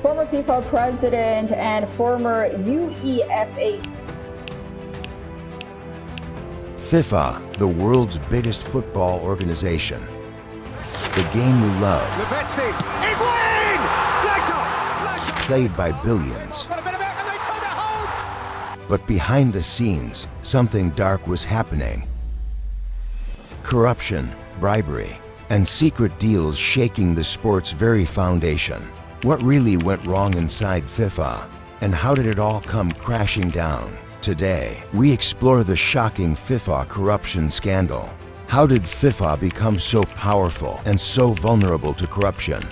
Former FIFA president and former UEFA. FIFA, the world's biggest football organization. The game we love, played by billions. But behind the scenes, something dark was happening. Corruption, bribery, and secret deals shaking the sport's very foundation. What really went wrong inside FIFA, and how did it all come crashing down? Today, we explore the shocking FIFA corruption scandal. How did FIFA become so powerful and so vulnerable to corruption?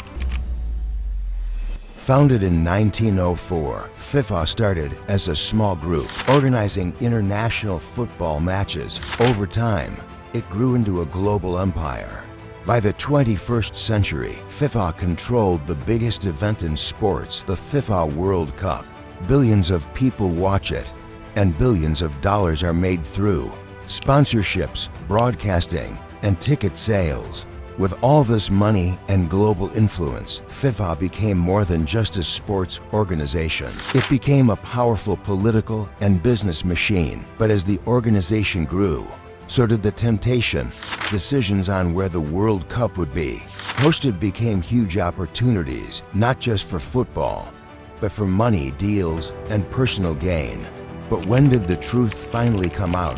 Founded in 1904, FIFA started as a small group, organizing international football matches. Over time, it grew into a global empire. By the 21st century, FIFA controlled the biggest event in sports, the FIFA World Cup. Billions of people watch it, and billions of dollars are made through sponsorships, broadcasting, and ticket sales. With all this money and global influence, FIFA became more than just a sports organization. It became a powerful political and business machine. But as the organization grew, so did the temptation. Decisions on where the World Cup would be hosted became huge opportunities, not just for football, but for money, deals, and personal gain. But when did the truth finally come out?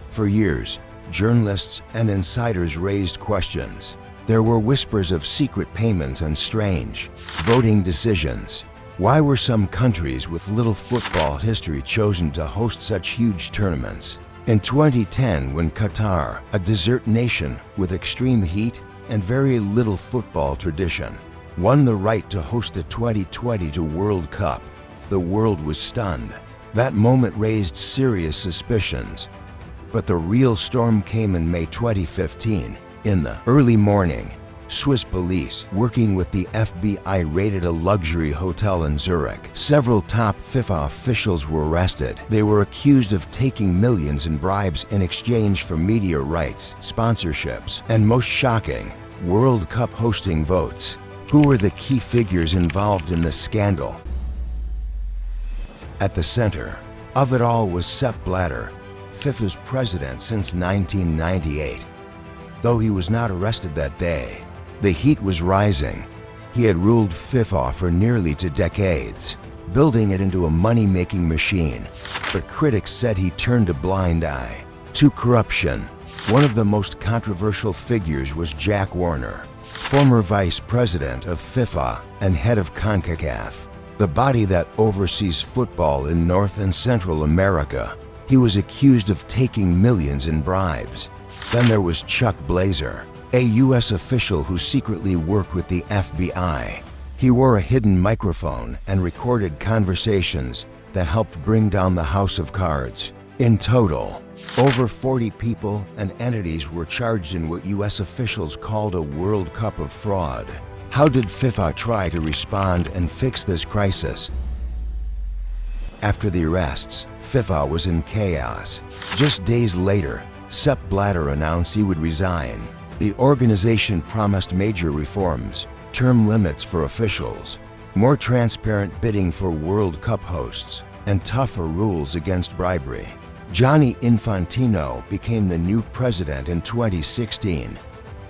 For years, journalists and insiders raised questions. There were whispers of secret payments and strange voting decisions. Why were some countries with little football history chosen to host such huge tournaments? In 2010, when Qatar, a desert nation with extreme heat and very little football tradition, won the right to host the 2022 World Cup, the world was stunned. That moment raised serious suspicions. But the real storm came in May 2015. In the early morning, Swiss police, working with the FBI, raided a luxury hotel in Zurich. Several top FIFA officials were arrested. They were accused of taking millions in bribes in exchange for media rights, sponsorships, and most shocking, World Cup hosting votes. Who were the key figures involved in this scandal? At the center of it all was Sepp Blatter, FIFA's president since 1998. Though he was not arrested that day, the heat was rising. He had ruled FIFA for nearly 2 decades, building it into a money-making machine. But critics said he turned a blind eye to corruption. One of the most controversial figures was Jack Warner, former vice president of FIFA and head of CONCACAF, the body that oversees football in North and Central America. He was accused of taking millions in bribes. Then there was Chuck Blazer, a U.S. official who secretly worked with the FBI. He wore a hidden microphone and recorded conversations that helped bring down the House of Cards. In total, over 40 people and entities were charged in what U.S. officials called a World Cup of fraud. How did FIFA try to respond and fix this crisis? After the arrests, FIFA was in chaos. Just days later, Sepp Blatter announced he would resign. The organization promised major reforms, term limits for officials, more transparent bidding for World Cup hosts, and tougher rules against bribery. Gianni Infantino became the new president in 2016,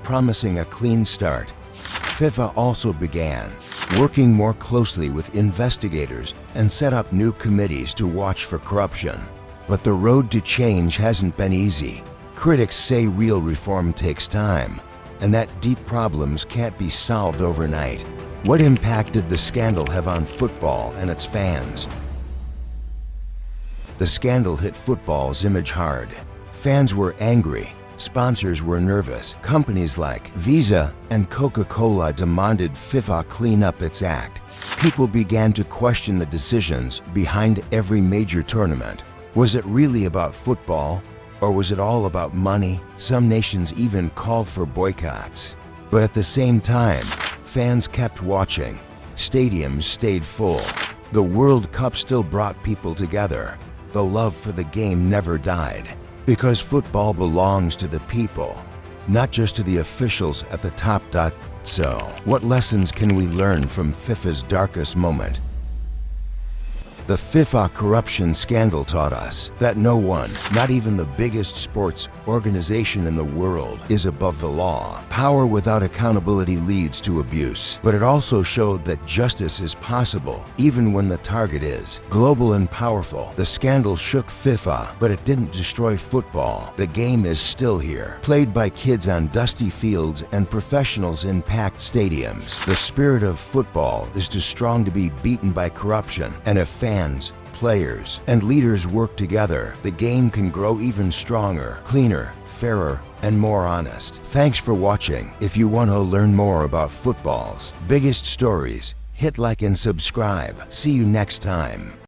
promising a clean start. FIFA also began working more closely with investigators and set up new committees to watch for corruption. But the road to change hasn't been easy. Critics say real reform takes time, and that deep problems can't be solved overnight. What impact did the scandal have on football and its fans? The scandal hit football's image hard. Fans were angry. Sponsors were nervous. Companies like Visa and Coca-Cola demanded FIFA clean up its act. People began to question the decisions behind every major tournament. Was it really about football, or was it all about money? Some nations even called for boycotts. But at the same time, fans kept watching. Stadiums stayed full. The World Cup still brought people together. The love for the game never died. Because football belongs to the people, not just to the officials at the top. fact so. What lessons can we learn from FIFA's darkest moment? The FIFA corruption scandal taught us that no one, not even the biggest sports organization in the world, is above the law. Power without accountability leads to abuse, but it also showed that justice is possible, even when the target is global and powerful. The scandal shook FIFA, but it didn't destroy football. The game is still here, played by kids on dusty fields and professionals in packed stadiums. The spirit of football is too strong to be beaten by corruption, and if fans, players, and leaders work together, the game can grow even stronger, cleaner, fairer, and more honest. Thanks for watching. If you want to learn more about football's biggest stories, hit like and subscribe. See you next time.